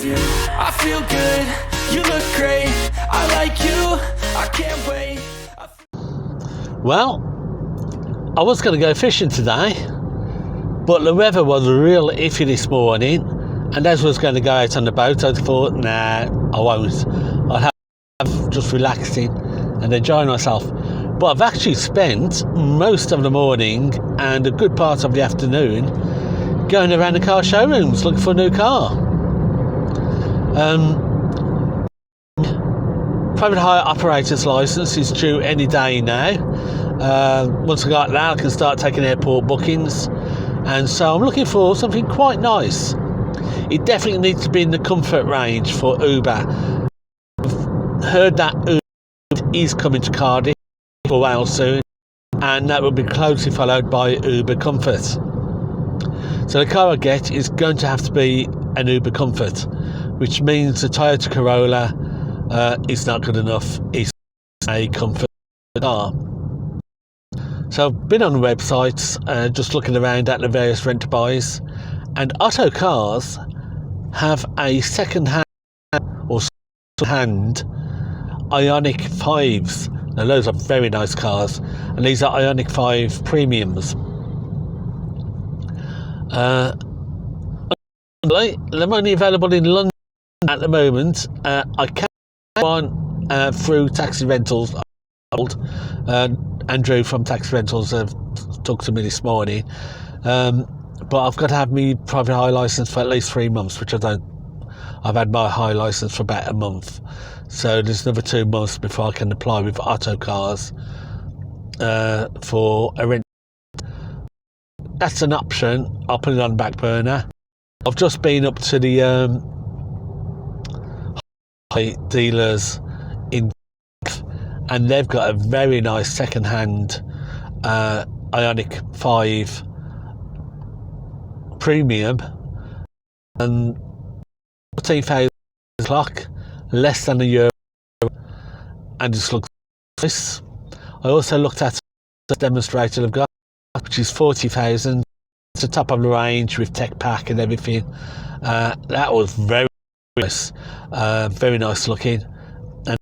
of you. I feel good, you look great, I like you, I can't wait. Well, I was going to go fishing today, but the weather was real iffy this morning, and as I was going to go out on the boat, I thought, nah, I won't. I'll have just relaxing and enjoying myself. But I've actually spent most of the morning and a good part of the afternoon going around the car showrooms looking for a new car. Private hire operator's license is due any day now. Once I got that, I can start taking airport bookings, and so I'm looking for something quite nice. It definitely needs to be in the comfort range for Uber. I've heard that Uber is coming to Cardiff for Wales soon, and that will be closely followed by Uber Comfort. So the car I get is going to have to be an Uber Comfort, which means the Toyota Corolla is not good enough. It's a comfort car. So I've been on the websites, just looking around at the various rent-to-buys, and Otto Cars have a second-hand Ioniq 5s. Now those are very nice cars, and these are Ioniq 5 premiums. They're only available in London at the moment. I can go on through Taxi Rentals. Andrew from Taxi Rentals talked to me this morning, but I've got to have my private hire license for at least 3 months, which I don't. I've had my hire license for about a month, so there's another 2 months before I can apply with Otto Cars for a rent. That's an option. I'll put it on the back burner. I've just been up to the dealers in, and they've got a very nice second-hand Ioniq 5 premium, and 14,000 clock, less than a euro, and just looks nice. I also looked at the demonstrator I've got, which is 40,000. It's the top of the range with tech pack and everything. That was very nice, very nice looking, and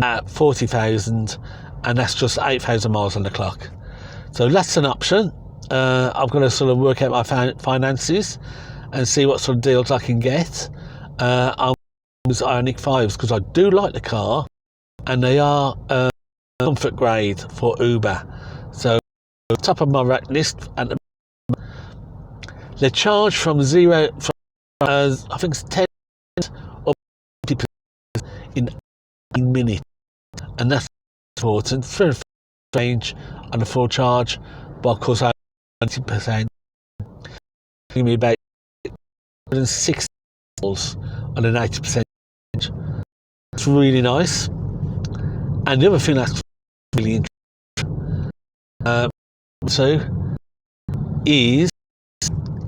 at 40,000, and that's just 8,000 miles on the clock. So that's an option. I've got to sort of work out my finances and see what sort of deals I can get on these Ioniq 5s, because I do like the car, and they are comfort grade for Uber. So top of my list at the they charge from zero, I think it's 10 up to 20% in a minute, and that's important for a range on a full charge. But of course, I 90%, giving me about 6 miles on an 80%. It's really nice. And the other thing that's really interesting is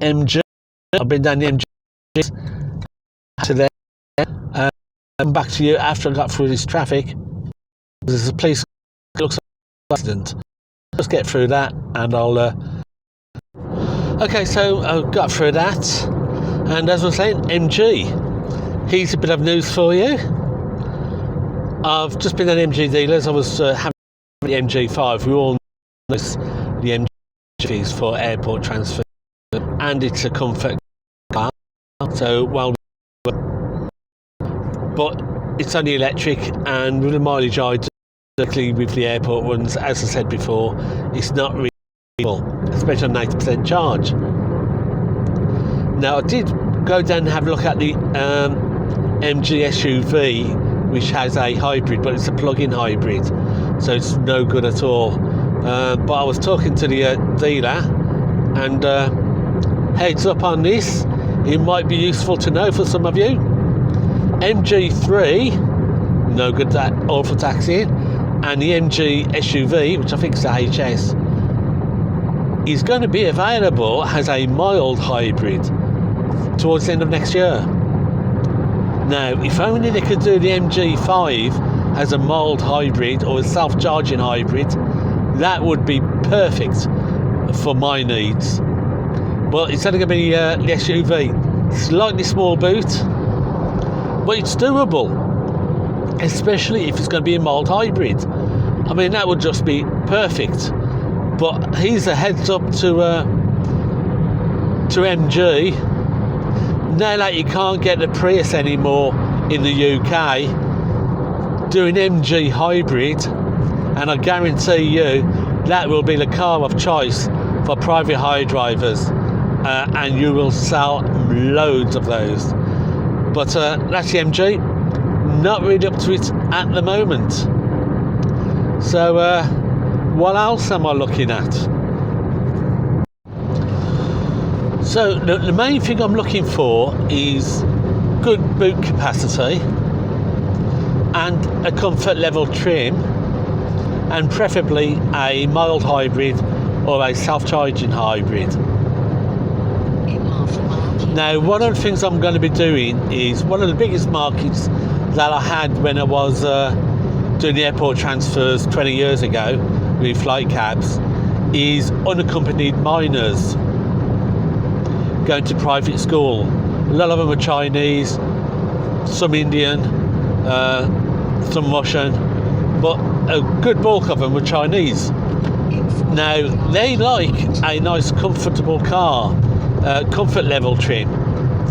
MG. I've been down the MG to there. I'm back to you after I got through this traffic. There's a place that looks like an accident. Let's get through that, and I'll. Okay, so I got through that, and as I was saying, MG. Here's a bit of news for you. I've just been at MG dealers. I was having the MG5. We all know the MG for airport transfer, and it's a comfort car. So but it's only electric, and with the mileage I do, particularly with the airport ones, as I said before, it's not really full, especially on 90% charge. Now I did go down and have a look at the MG SUV, which has a hybrid, but it's a plug-in hybrid, so it's no good at all. But I was talking to the dealer, and heads up on this, it might be useful to know for some of you. MG3, no good at all for taxiing, and the MG SUV, which I think is the HS, is going to be available as a mild hybrid towards the end of next year. Now, if only they could do the MG5 as a mild hybrid or a self-charging hybrid, that would be perfect for my needs. But it's only going to be the SUV. Slightly small boot, but it's doable, especially if it's going to be a mild hybrid. I mean, that would just be perfect. But here's a heads up to MG. Now that you can't get the Prius anymore in the UK, do an MG hybrid, and I guarantee you that will be the car of choice for private hire drivers, and you will sell loads of those. But that's the MG. Not really up to it at the moment. So what else am I looking at? So the main thing I'm looking for is good boot capacity and a comfort level trim, and preferably a mild hybrid or a self-charging hybrid. Now, one of the things I'm going to be doing is one of the biggest markets that I had when I was doing the airport transfers 20 years ago with flight cabs is unaccompanied minors going to private school. A lot of them are Chinese, some Indian, some Russian, but a good bulk of them were Chinese. Now, they like a nice comfortable car, comfort level trim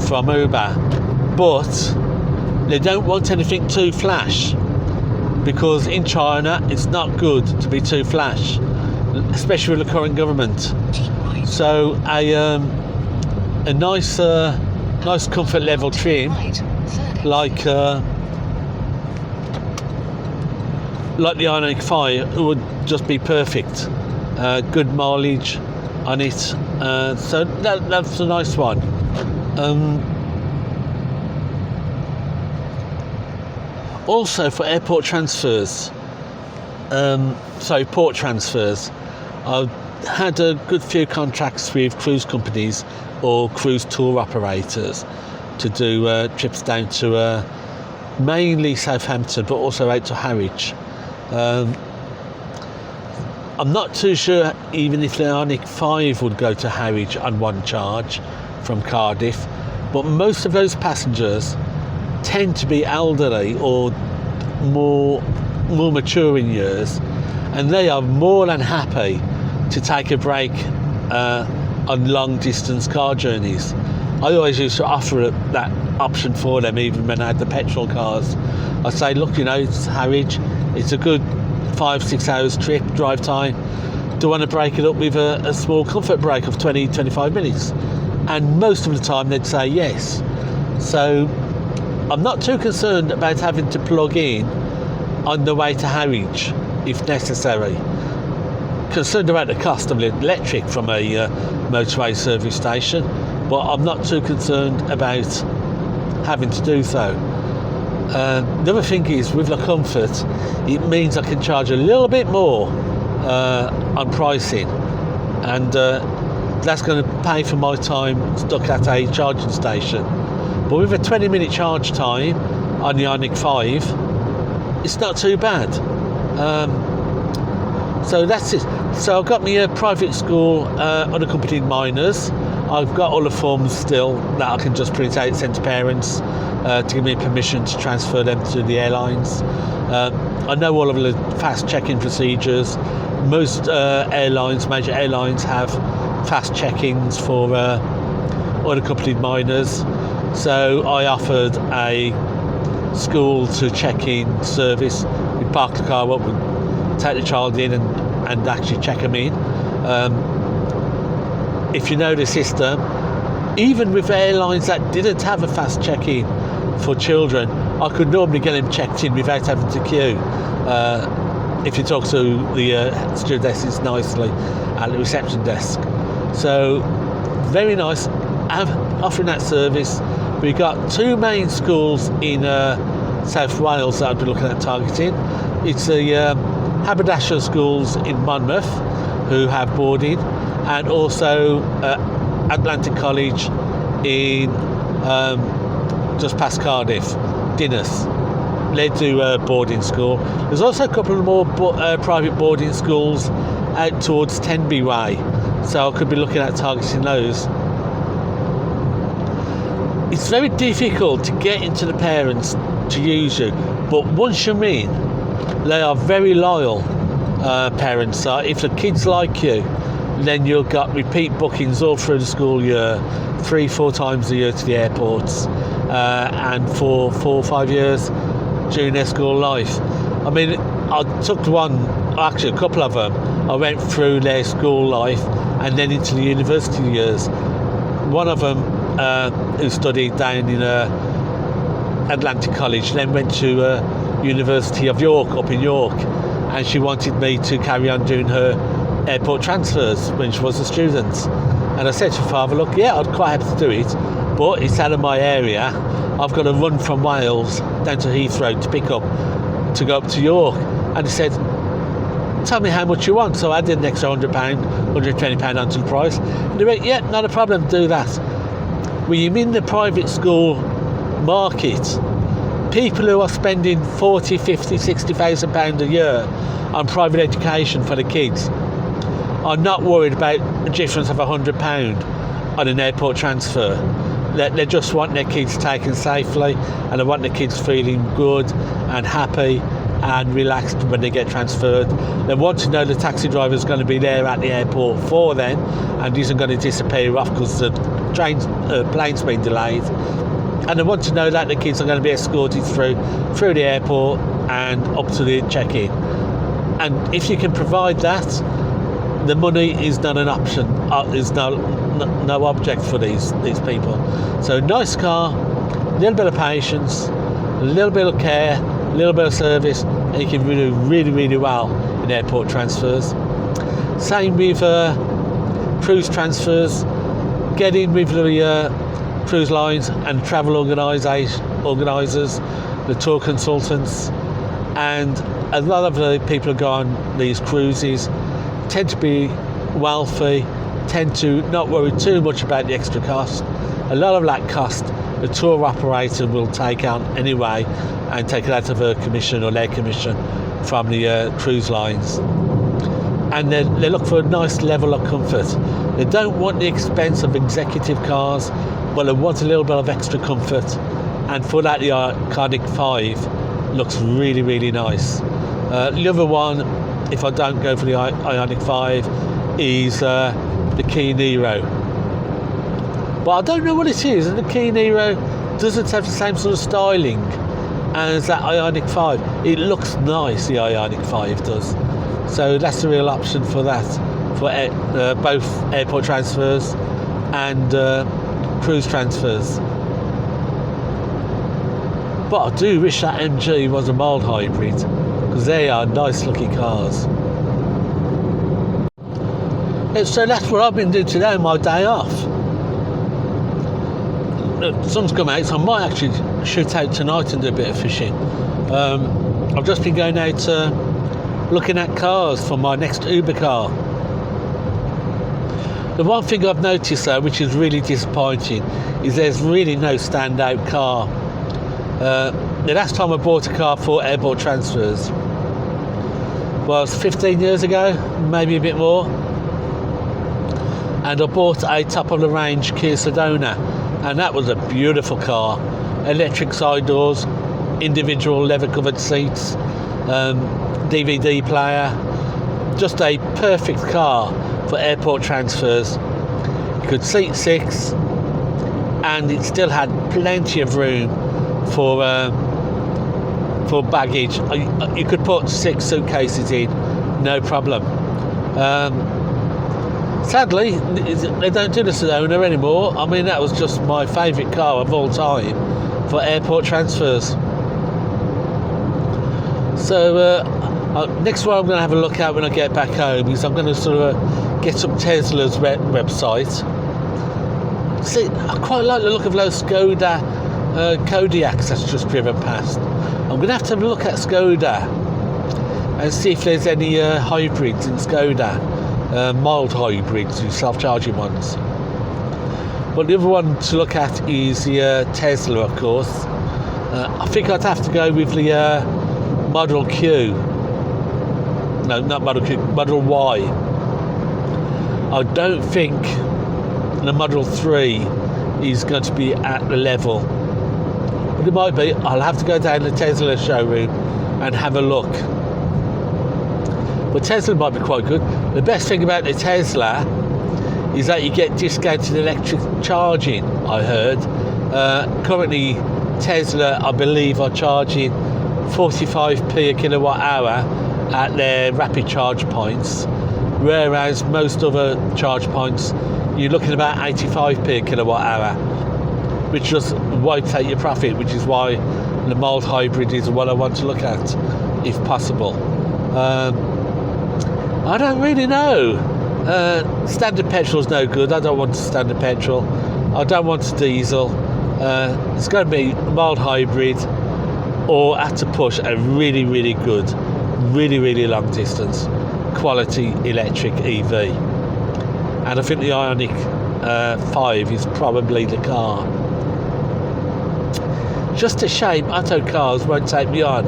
from Uber, but they don't want anything too flash, because in China it's not good to be too flash, especially with the current government. So a nice comfort level trim like the Ioniq 5 would just be perfect. Good mileage on it, so that's a nice one. Also for airport transfers, port transfers, I've had a good few contracts with cruise companies or cruise tour operators to do trips down to mainly Southampton, but also out to Harwich. I'm not too sure even if the Ioniq 5 would go to Harwich on one charge from Cardiff, but most of those passengers tend to be elderly or more mature in years, and they are more than happy to take a break on long distance car journeys. I always used to offer that option for them, even when I had the petrol cars. I'd say, look, it's Harwich, it's a good 5-6 hours trip, drive time. Do you want to break it up with a small comfort break of 20-25 minutes? And most of the time they'd say yes. So I'm not too concerned about having to plug in on the way to Harwich if necessary. Concerned about the cost of electric from a motorway service station, but I'm not too concerned about having to do so. The other thing is, with the comfort, it means I can charge a little bit more on pricing, and that's going to pay for my time stuck at a charging station. But with a 20-minute charge time on the Ioniq 5, it's not too bad. So that's it. So I've got my private school unaccompanied minors. I've got all the forms still that I can just print out, send to parents to give me permission to transfer them to the airlines. I know all of the fast check-in procedures. Most major airlines have fast check-ins for unaccompanied minors. So I offered a school to check-in service. We park the car up, we take the child in and actually check them in. If you know the system, even with airlines that didn't have a fast check-in for children, I could normally get them checked in without having to queue. If you talk to the stewardesses nicely at the reception desk. So very nice, offering that service. We've got two main schools in South Wales that I'd be looking at targeting. It's the Haberdasher schools in Monmouth, who have boarding, and also Atlantic College in just past Cardiff, Dinas. They do boarding school. There's also a couple of more private boarding schools out towards Tenby Way, so I could be looking at targeting those. it's very difficult to get into the parents to use you, but once you're in, they are very loyal parents. So if the kids like you, then you've got repeat bookings all through the school year, 3-4 times a year to the airports, and for 4 or 5 years during their school life. I mean, I took a couple of them. I went through their school life and then into the university years. One of them, who studied down in Atlantic College, then went to University of York up in York, and she wanted me to carry on doing her airport transfers when she was a student. And I said to her father, look, yeah, I'd quite happy to do it, but it's out of my area. I've got to run from Wales down to Heathrow to go up to York. And he said, tell me how much you want. So I did an extra £100, £120 onto the price. And he went, yeah, not a problem, do that. When you're in the private school market, people who are spending 40, 50, 60,000 pounds a year on private education for the kids are not worried about the difference of £100 on an airport transfer. They just want their kids taken safely, and they want their kids feeling good and happy and relaxed when they get transferred. They want to know the taxi driver is going to be there at the airport for them and isn't going to disappear off because the plane's been delayed. And they want to know that the kids are going to be escorted through the airport and up to the check-in. And if you can provide that, the money is not an option, is no object for these people. So nice car, a little bit of patience, a little bit of care, a little bit of service, and you can do really, really well in airport transfers. Same with cruise transfers. Get in with the cruise lines and travel organisers, the tour consultants, and a lot of the people who go on these cruises tend to be wealthy, tend to not worry too much about the extra cost. A lot of that cost the tour operator will take on anyway and take it out of her commission or their commission from the cruise lines. And they look for a nice level of comfort. They don't want the expense of executive cars, but they want a little bit of extra comfort. And for that, the Ioniq 5 looks really, really nice. The other one, if I don't go for the Ioniq 5, is the Kia Niro. But I don't know what it is, and the Kia Niro doesn't have the same sort of styling as that Ioniq 5. It looks nice, the Ioniq 5 does. So that's the real option for that, for both airport transfers and cruise transfers. But I do wish that MG was a mild hybrid, because they are nice looking cars. So that's what I've been doing today on my day off. The sun's come out, so I might actually shoot out tonight and do a bit of fishing. I've just been going out looking at cars for my next Uber car. The one thing I've noticed though, which is really disappointing, is there's really no standout car. The last time I bought a car for airport transfers was 15 years ago, maybe a bit more. And I bought a top-of-the-range Kia Sedona, and that was a beautiful car. Electric side doors, individual leather-covered seats, DVD player, just a perfect car for airport transfers. You could seat 6, and it still had plenty of room for baggage. You could put 6 suitcases in, no problem. Sadly, they don't do the Sedona anymore. I mean, that was just my favourite car of all time for airport transfers. So next one I'm going to have a look at when I get back home is I'm going to sort of get up Tesla's website. See, I quite like the look of those Skoda Kodiaqs that's just driven past. I'm going to have to have a look at Skoda and see if there's any hybrids in Skoda. Mild hybrids, self-charging ones. But the other one to look at is the Tesla, of course. I think I'd have to go with the Model Q. No, not Model Q, Model Y. I don't think the Model 3 is going to be at the level. But it might be. I'll have to go down to the Tesla showroom and have a look. But Tesla might be quite good. The best thing about the Tesla is that you get discounted electric charging, I heard. Currently, Tesla, I believe, are charging 45p a kilowatt hour at their rapid charge points, whereas most other charge points, you're looking at about 85p a kilowatt hour, which just wipes out your profit, which is why the mild hybrid is what I want to look at, if possible. I don't really know. Standard petrol's no good. I don't want standard petrol. I don't want a diesel. It's going to be mild hybrid, or have to push a really, really good, really, really long distance quality electric EV. And I think the Ioniq 5 is probably the car. Just a shame Autocars won't take me on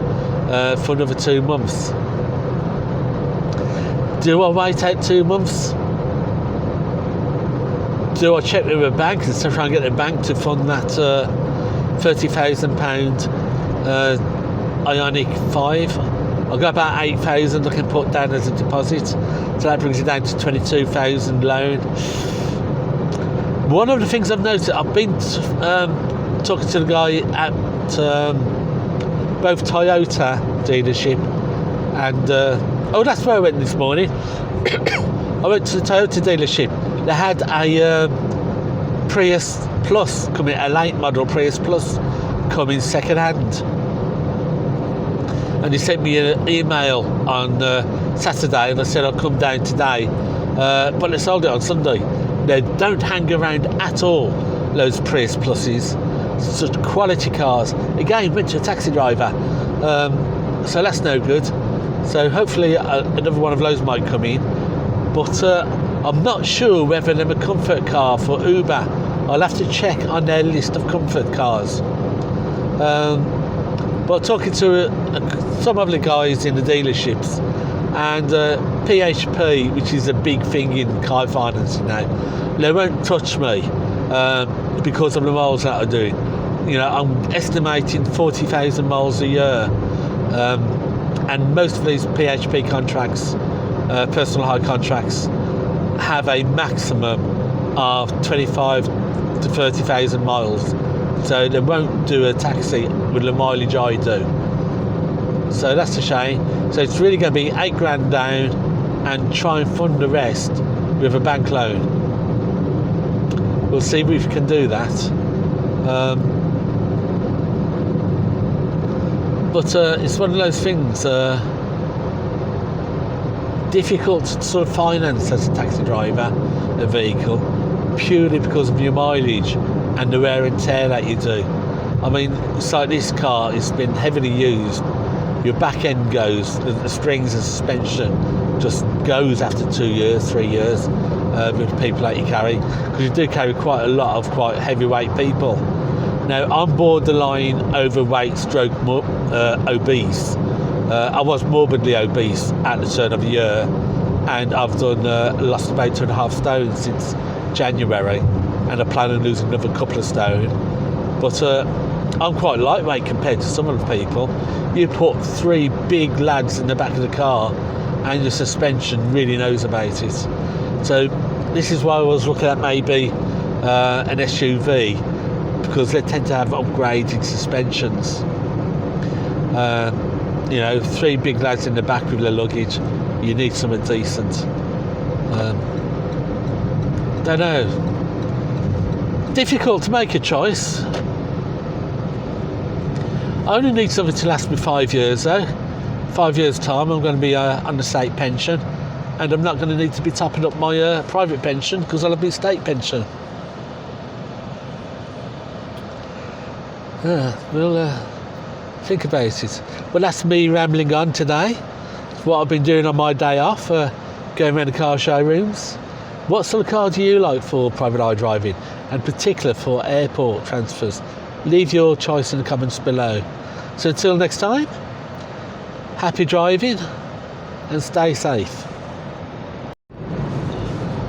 for another 2 months. Do I wait out 2 months? Do I check with a bank and try and get a bank to fund that £30,000 Ioniq 5? I've got about 8,000 I can put down as a deposit, so that brings it down to 22,000 loan. One of the things I've noticed, I've been talking to the guy at both Toyota dealership and that's where I went this morning. I went to the Toyota dealership. They had a Prius Plus coming, a late model Prius Plus coming second hand. And he sent me an email on Saturday, and I said I'll come down today. But they sold it on Sunday. They don't hang around at all, those Prius Pluses. Such quality cars. Again, went to a taxi driver. So that's no good. So hopefully another one of those might come in. But I'm not sure whether they're a comfort car for Uber. I'll have to check on their list of comfort cars. But talking to some of the guys in the dealerships, and PHP, which is a big thing in car financing now, they won't touch me because of the miles that I'm doing. You know, I'm estimating 40,000 miles a year, and most of these PHP contracts, personal hire contracts, have a maximum of 25 to 30,000 miles. So they won't do a taxi with the mileage I do. So that's a shame. So it's really going to be £8,000 down and try and fund the rest with a bank loan. We'll see if we can do that. But it's one of those things, difficult to sort of finance as a taxi driver, a vehicle, purely because of your mileage and the wear and tear that you do. I mean, it's like this car, it's been heavily used. Your back end goes, the springs and suspension just goes after 2 years, 3 years with the people that you carry, because you do carry quite a lot of quite heavyweight people. Now, I'm borderline overweight stroke obese. I was morbidly obese at the turn of the year, and I've lost about 2.5 stone since January, and I plan on losing another couple of stone. But I'm quite lightweight compared to some of the people. You put 3 big lads in the back of the car and your suspension really knows about it. So this is why I was looking at maybe an SUV, because they tend to have upgraded suspensions. You know, 3 big lads in the back with their luggage, you need something decent. Don't know. Difficult to make a choice. I only need something to last me 5 years though. 5 years time I'm going to be on the state pension, and I'm not going to need to be topping up my private pension because I'll be state pension. We'll think about it. Well, that's me rambling on today. It's what I've been doing on my day off, going around the car showrooms. What sort of car do you like for private eye driving, and particular for airport transfers? Leave your choice in the comments below. So until next time, happy driving and stay safe.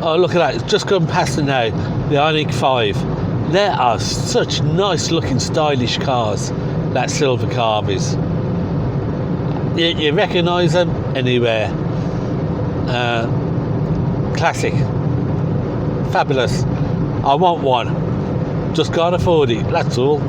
Oh, look at that, it's just gone past now, the Ioniq 5. There are such nice looking stylish cars, that silver car is. You recognise them anywhere. Classic. Fabulous. I want one. Just can't afford it, that's all.